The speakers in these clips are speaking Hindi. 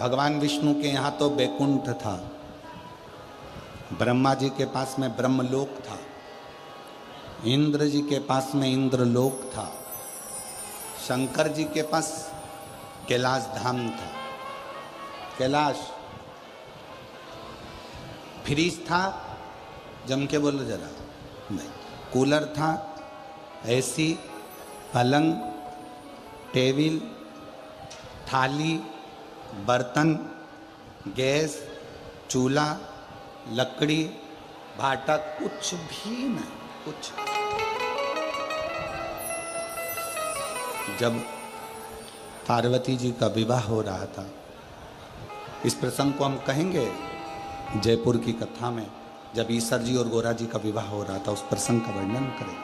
भगवान विष्णु के यहाँ तो बैकुंठ था, ब्रह्मा जी के पास में ब्रह्मलोक था, इंद्र जी के पास में इंद्रलोक था, शंकर जी के पास कैलाश धाम था। कैलाश फ्रीज था, जम के बोलो जरा, नहीं, कूलर था, एसी, पलंग, टेबल, थाली, बर्तन, गैस, चूल्हा, लकड़ी, भाटा, कुछ भी नहीं, कुछ। जब पार्वती जी का विवाह हो रहा था, इस प्रसंग को हम कहेंगे जयपुर की कथा में, जब ईसर जी और गोरा जी का विवाह हो रहा था, उस प्रसंग का वर्णन करें,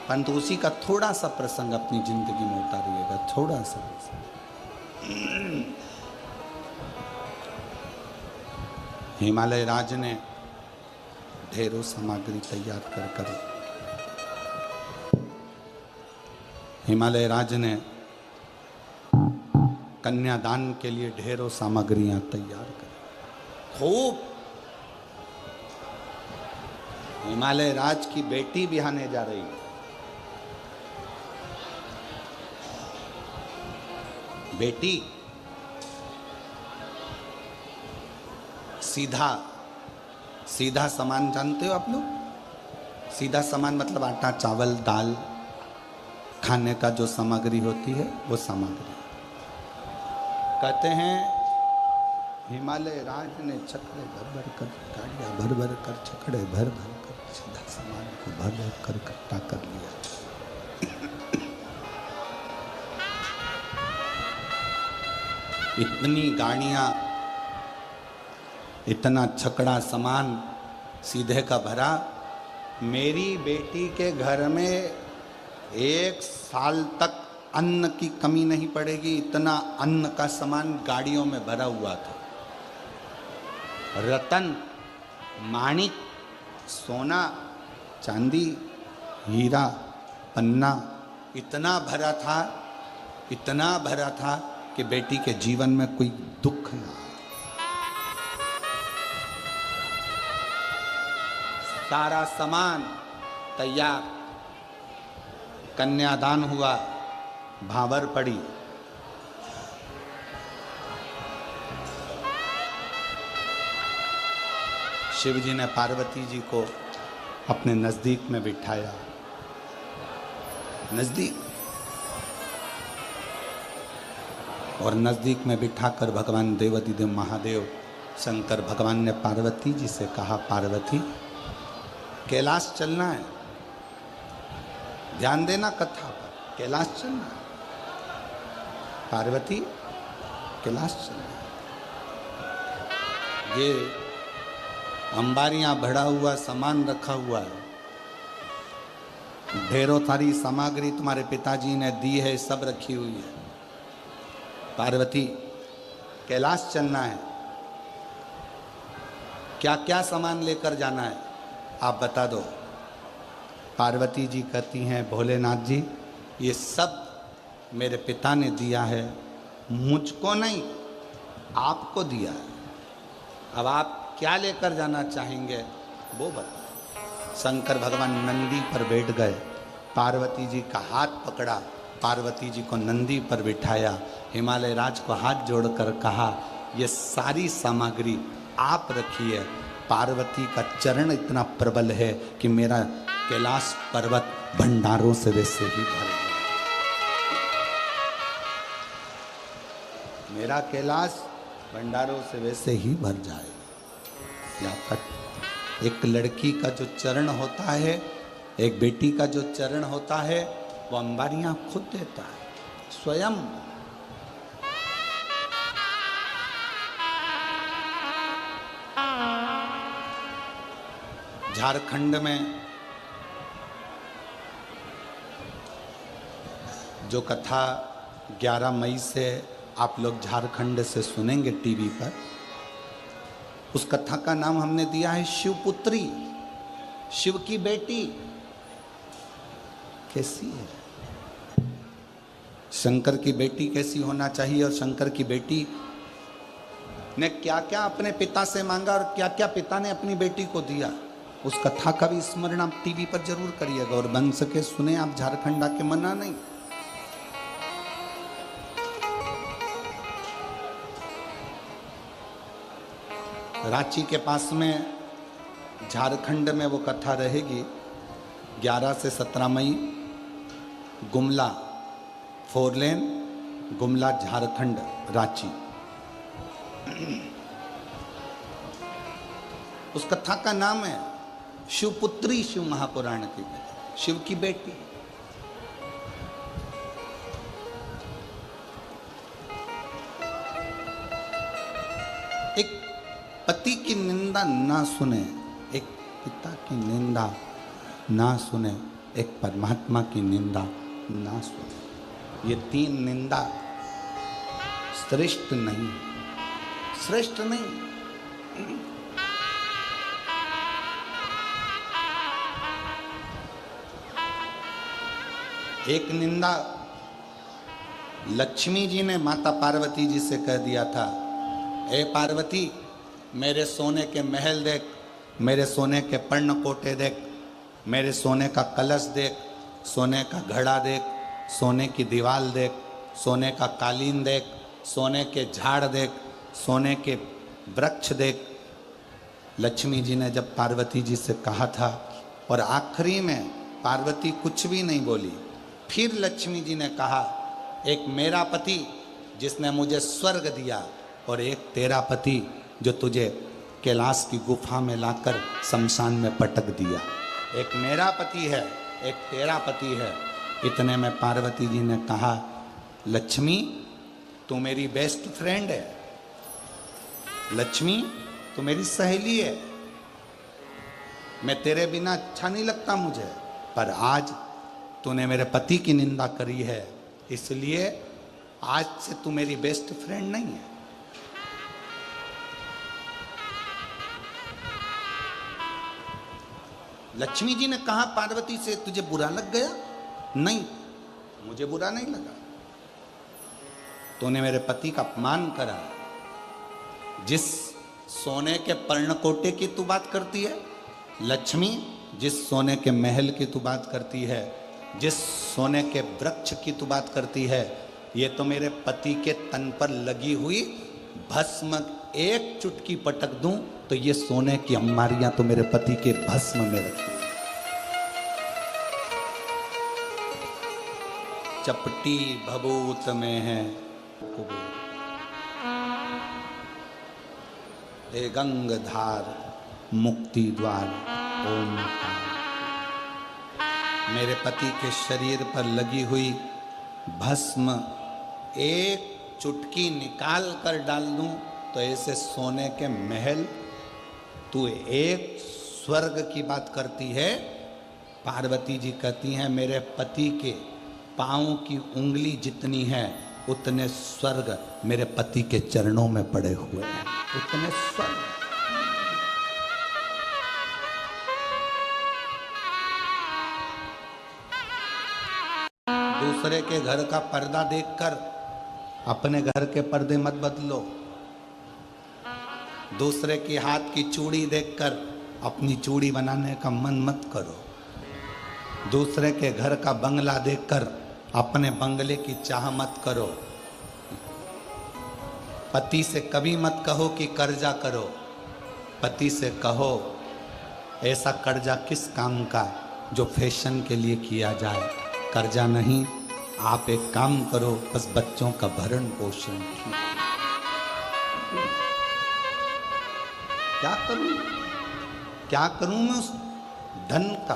परंतु उसी का थोड़ा सा प्रसंग अपनी जिंदगी में उतारिएगा, थोड़ा सा। हिमालय राज ने ढेरों सामग्री तैयार कर हिमालय राज ने कन्यादान के लिए ढेरों सामग्रियां तैयार करी, खूब। हिमालय राज की बेटी बिहाने जा रही है, बेटी सीधा सीधा सामान जानते हो आप लोग? सीधा सामान मतलब आटा, चावल, दाल, खाने का जो सामग्री होती है वो सामग्री। कहते हैं हिमालय राज ने छकड़े भर भर कर, गाड़ियां भर भर कर, छकड़े भर भर कर सीधा सामान को भर भर कर इकट्ठा कर लिया। इतनी गाड़ियां, इतना छकड़ा सामान सीधे का भरा, मेरी बेटी के घर में 1 साल तक अन्न की कमी नहीं पड़ेगी, इतना अन्न का सामान गाड़ियों में भरा हुआ था। रतन, माणिक, सोना, चांदी, हीरा, पन्ना इतना भरा था, इतना भरा था कि बेटी के जीवन में कोई दुख ना। सारा सामान तैयार, कन्यादान हुआ, भावर पड़ी। शिव जी ने पार्वती जी को अपने नजदीक में बिठाया, नजदीक, और नजदीक में बिठाकर भगवान देवाधिदेव महादेव शंकर भगवान ने पार्वती जी से कहा, पार्वती कैलाश चलना है, ध्यान देना कथा पर, कैलाश चलना है, पार्वती कैलाश चलना है। ये अंबारियां भरा हुआ सामान रखा हुआ है, ढेरों सारी सामग्री तुम्हारे पिताजी ने दी है, सब रखी हुई है। पार्वती कैलाश चलना है, क्या क्या सामान लेकर जाना है आप बता दो। पार्वती जी कहती हैं, भोलेनाथ जी ये सब मेरे पिता ने दिया है, मुझको नहीं आपको दिया है, अब आप क्या लेकर जाना चाहेंगे वो बताओ। शंकर भगवान नंदी पर बैठ गए, पार्वती जी का हाथ पकड़ा, पार्वती जी को नंदी पर बिठाया, हिमालय राज को हाथ जोड़कर कहा, ये सारी सामग्री आप रखिए। पार्वती का चरण इतना प्रबल है कि मेरा कैलाश पर्वत भंडारों से वैसे ही भर गया, मेरा कैलाश भंडारों से वैसे ही भर जाए। एक लड़की का जो चरण होता है, एक बेटी का जो चरण होता है, वो अंबारियां खुद देता है स्वयं। झारखंड में जो कथा 11 मई से आप लोग झारखंड से सुनेंगे टीवी पर, उस कथा का नाम हमने दिया है शिवपुत्री, शिव की बेटी। कैसी है शंकर की बेटी, कैसी होना चाहिए, और शंकर की बेटी ने क्या क्या अपने पिता से मांगा और क्या क्या पिता ने अपनी बेटी को दिया, उस कथा का भी स्मरण आप टीवी पर जरूर करिएगा और बन सके सुने आप, झारखंड आके मना नहीं। रांची के पास में झारखंड में वो कथा रहेगी 11 से 17 मई, गुमला 4 लेन, गुमला झारखंड, रांची। उस कथा का नाम है शिवपुत्री, शिव महापुराण की, शिव की बेटी। एक पति की निंदा ना सुने, एक पिता की निंदा ना सुने, एक परमात्मा की निंदा ना सुने, ये 3 निंदा श्रेष्ठ नहीं, श्रेष्ठ नहीं। एक निंदा लक्ष्मी जी ने माता पार्वती जी से कह दिया था, हे पार्वती मेरे सोने के महल देख, मेरे सोने के पर्णकोटे देख, मेरे सोने का कलश देख, सोने का घड़ा देख, सोने की दीवार देख, सोने का कालीन देख, सोने के झाड़ देख, सोने के वृक्ष देख। लक्ष्मी जी ने जब पार्वती जी से कहा था और आखिरी में पार्वती कुछ भी नहीं बोली, फिर लक्ष्मी जी ने कहा, एक मेरा पति जिसने मुझे स्वर्ग दिया और एक तेरा पति जो तुझे कैलाश की गुफा में लाकर शमशान में पटक दिया। एक मेरा पति है, एक तेरा पति है। इतने में पार्वती जी ने कहा, लक्ष्मी तू मेरी बेस्ट फ्रेंड है, लक्ष्मी तू मेरी सहेली है, मैं तेरे बिना अच्छा नहीं लगता मुझे, पर आज तूने मेरे पति की निंदा करी है, इसलिए आज से तू मेरी बेस्ट फ्रेंड नहीं है। लक्ष्मी जी ने कहा पार्वती से, तुझे बुरा लग गया? नहीं, मुझे बुरा नहीं लगा। तूने मेरे पति का अपमान करा। जिस सोने के पर्णकोटे की तू बात करती है लक्ष्मी, जिस सोने के महल की तू बात करती है, जिस सोने के वृक्ष की तू बात करती है, ये तो मेरे पति के तन पर लगी हुई भस्म, एक चुटकी पटक दूं तो ये सोने की अम्मारियां तो मेरे पति के भस्म में रखी। चपटी भभूत में है कुबेर, ए गंगधार मुक्ति द्वार ओमकार। मेरे पति के शरीर पर लगी हुई भस्म एक चुटकी निकाल कर डाल दूं तो ऐसे सोने के महल, तू एक स्वर्ग की बात करती है। पार्वती जी कहती हैं मेरे पति के पाँव की उंगली जितनी है उतने स्वर्ग मेरे पति के चरणों में पड़े हुए हैं, उतने स्वर्ग। दूसरे के घर का पर्दा देखकर अपने घर के पर्दे मत बदलो, दूसरे के हाथ की चूड़ी देखकर अपनी चूड़ी बनाने का मन मत करो, दूसरे के घर का बंगला देखकर अपने बंगले की चाह मत करो। पति से कभी मत कहो कि कर्जा करो, पति से कहो ऐसा कर्जा किस काम का जो फैशन के लिए किया जाए, कर्जा नहीं, आप एक काम करो बस बच्चों का भरण पोषण कीजिए। क्या करूं मैं उस धन का?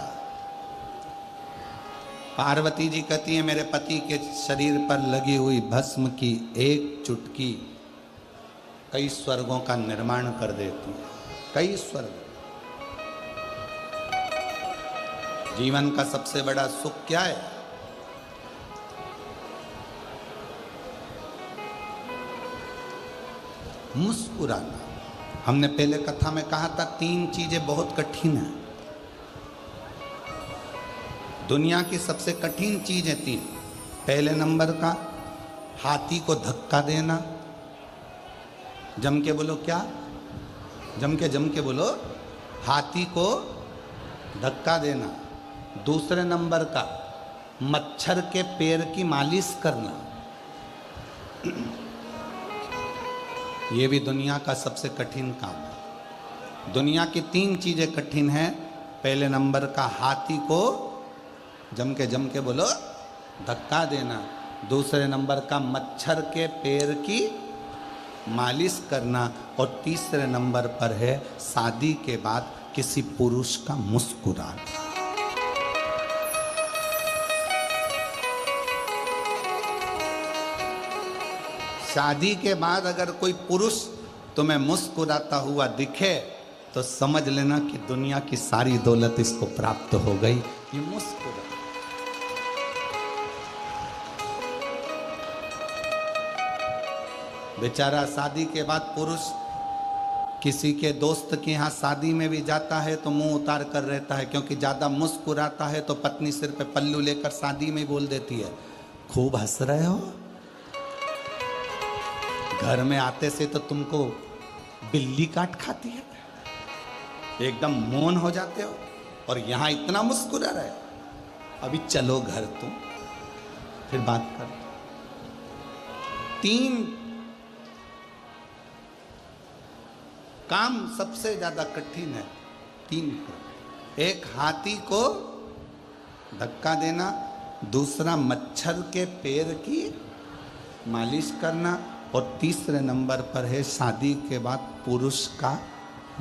पार्वती जी कहती है मेरे पति के शरीर पर लगी हुई भस्म की एक चुटकी कई स्वर्गों का निर्माण कर देती है, कई स्वर्ग। जीवन का सबसे बड़ा सुख क्या है? मुस्कुराना। हमने पहले कथा में कहा था 3 चीजें बहुत कठिन है। दुनिया की सबसे कठिन चीज है 3। पहले नंबर का हाथी को धक्का देना, जम के बोलो क्या? जम के बोलो, हाथी को धक्का देना। दूसरे नंबर का, मच्छर के पैर की मालिश करना। ये भी दुनिया का सबसे कठिन काम है। दुनिया की 3 चीजें कठिन हैं। पहले नंबर का हाथी को जम के बोलो धक्का देना। दूसरे नंबर का मच्छर के पैर की मालिश करना। और तीसरे नंबर पर है शादी के बाद किसी पुरुष का मुस्कुराना। शादी के बाद अगर कोई पुरुष तुम्हें मुस्कुराता हुआ दिखे तो समझ लेना कि दुनिया की सारी दौलत इसको प्राप्त हो गई। ये मुस्कुरा, बेचारा शादी के बाद पुरुष किसी के दोस्त के यहाँ शादी में भी जाता है तो मुंह उतार कर रहता है, क्योंकि ज्यादा मुस्कुराता है तो पत्नी सिर पे पल्लू लेकर शादी में बोल देती है, खूब हंस रहे हो। घर में आते से तो तुमको बिल्ली काट खाती है, एकदम मौन हो जाते हो, और यहां इतना मुस्कुरा रहे हो। अभी चलो घर, तुम फिर बात कर। 3 काम सबसे ज्यादा कठिन है। 3 काम। एक हाथी को धक्का देना, दूसरा मच्छर के पैर की मालिश करना, और तीसरे नंबर पर है शादी के बाद पुरुष का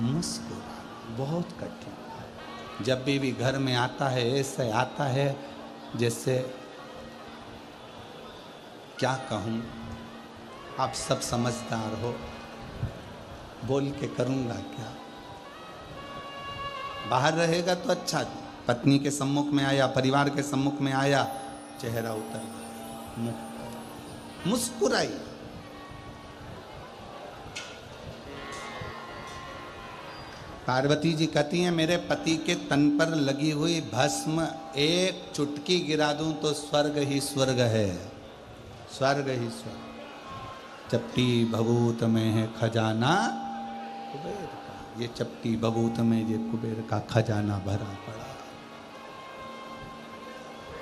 मुस्कुराना। बहुत कठिन। जब भी घर में आता है ऐसे आता है जैसे, क्या कहूँ, आप सब समझदार हो, बोल के करूँगा क्या। बाहर रहेगा तो अच्छा, पत्नी के सम्मुख में आया, परिवार के सम्मुख में आया, चेहरा उतर गया, मुस्कुराई। पार्वती जी कहती हैं, मेरे पति के तन पर लगी हुई भस्म एक चुटकी गिरा दूं तो स्वर्ग ही स्वर्ग है, स्वर्ग ही स्वर्ग। चपटी भभूत में है खजाना कुबेर का, ये चपटी भभूत में ये कुबेर का खजाना भरा पड़ा।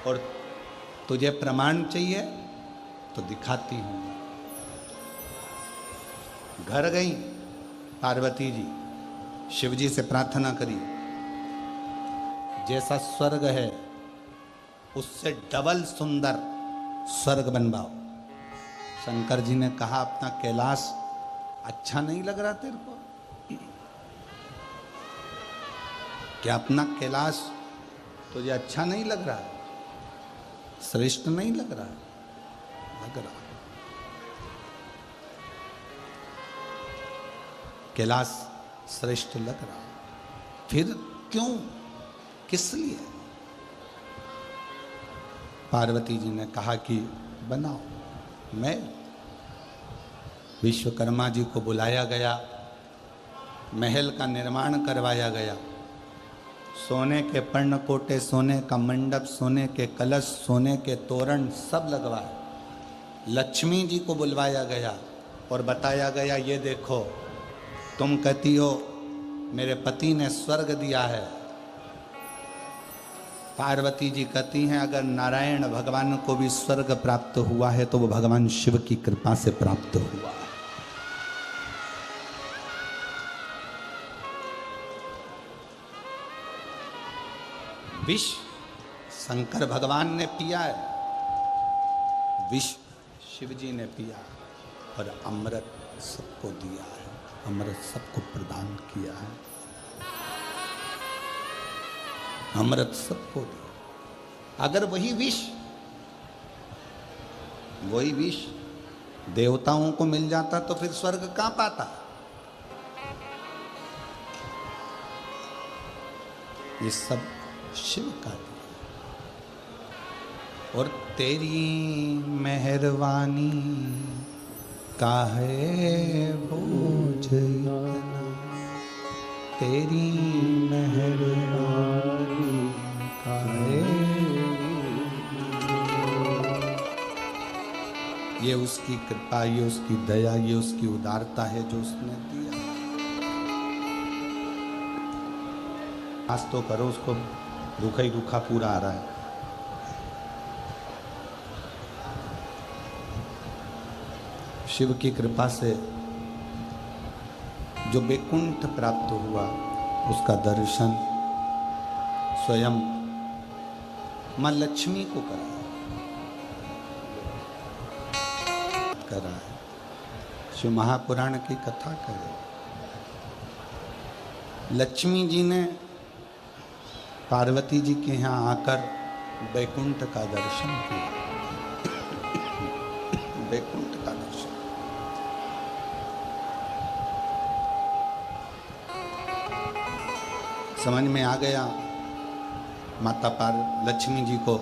और तुझे प्रमाण चाहिए तो दिखाती हूं। घर गई पार्वती जी, शिव जी से प्रार्थना करी, जैसा स्वर्ग है उससे डबल सुंदर स्वर्ग बनवाओ। शंकर जी ने कहा, अपना कैलाश अच्छा नहीं लग रहा तेरे को? क्या अपना कैलाश तुझे अच्छा नहीं लग रहा है? श्रेष्ठ नहीं लग रहा है? लग रहा। कैलाश श्रेष्ठ लग रहा है, फिर क्यों, किस लिए? पार्वती जी ने कहा कि बनाओ। मैं विश्वकर्मा जी को बुलाया गया, महल का निर्माण करवाया गया, सोने के पर्णकोटे, सोने का मंडप, सोने के कलश, सोने के तोरण सब लगवाए। लक्ष्मी जी को बुलवाया गया और बताया गया, ये देखो, तुम कहती हो मेरे पति ने स्वर्ग दिया है। पार्वती जी कहती हैं, अगर नारायण भगवान को भी स्वर्ग प्राप्त हुआ है तो वो भगवान शिव की कृपा से प्राप्त हुआ है। विष शंकर भगवान ने पिया है, विष शिव जी ने पिया, और अमृत सबको दिया है, अमृत सबको प्रदान किया है, अमृत सबको दिया। अगर वही विष देवताओं को मिल जाता तो फिर स्वर्ग कहां पाता? ये सब शिव का दिया। और तेरी मेहरबानी काहे बोझ इतना, तेरी मेहरबानी काहे। ये उसकी कृपा, ये उसकी दया, ये उसकी उदारता है जो उसने दिया। आज तो करो, उसको रूखा ही रूखा पूरा आ रहा है। शिव की कृपा से जो वैकुंठ प्राप्त हुआ, उसका दर्शन स्वयं मां लक्ष्मी को करा है। शिव महापुराण की कथा करे, लक्ष्मी जी ने पार्वती जी के यहाँ आकर वैकुंठ का दर्शन किया। वैकुंठ का दर्शन, समझ में आ गया माता लक्ष्मी जी को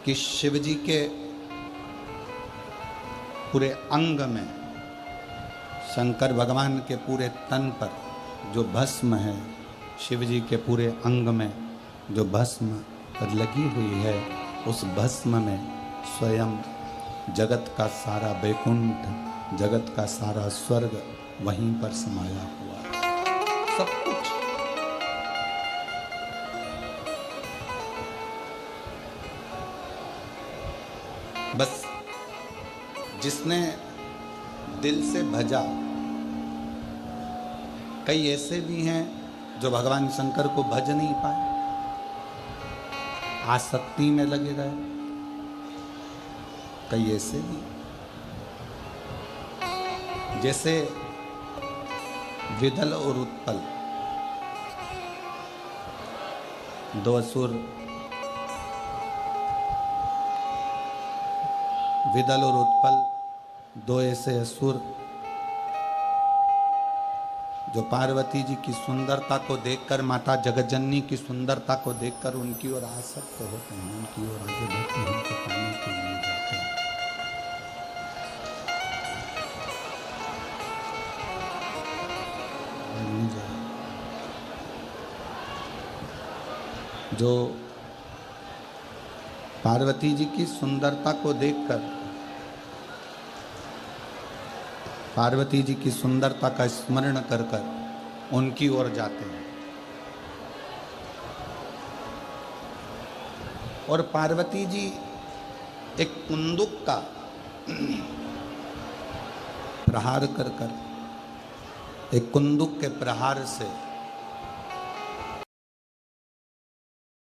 कि शिव जी के पूरे अंग में, शंकर भगवान के पूरे तन पर जो भस्म है, शिव जी के पूरे अंग में जो भस्म पर लगी हुई है, उस भस्म में स्वयं जगत का सारा वैकुंठ, जगत का सारा स्वर्ग वहीं पर समाया हुआ है। सब कुछ बस जिसने दिल से भजा। कई ऐसे भी हैं जो भगवान शंकर को भज नहीं पाए, आसक्ति में लगे रहे। कई ऐसे भी, जैसे विदल और उत्पल, दो असुर, विदल और उत्पल दो ऐसे असुर जो पार्वती जी की सुंदरता को देखकर, माता जगज्जननी की सुंदरता को देखकर उनकी ओर आसक्त होते हैं, उनकी ओर आगे बढ़ते हैं, उनको पाने के लिए जाते हैं। जो पार्वती जी की सुंदरता को देखकर, पार्वती जी की सुंदरता का स्मरण कर कर उनकी ओर जाते हैं। और पार्वती जी एक कुंदुक का प्रहार कर कर, एक कुंदुक के प्रहार से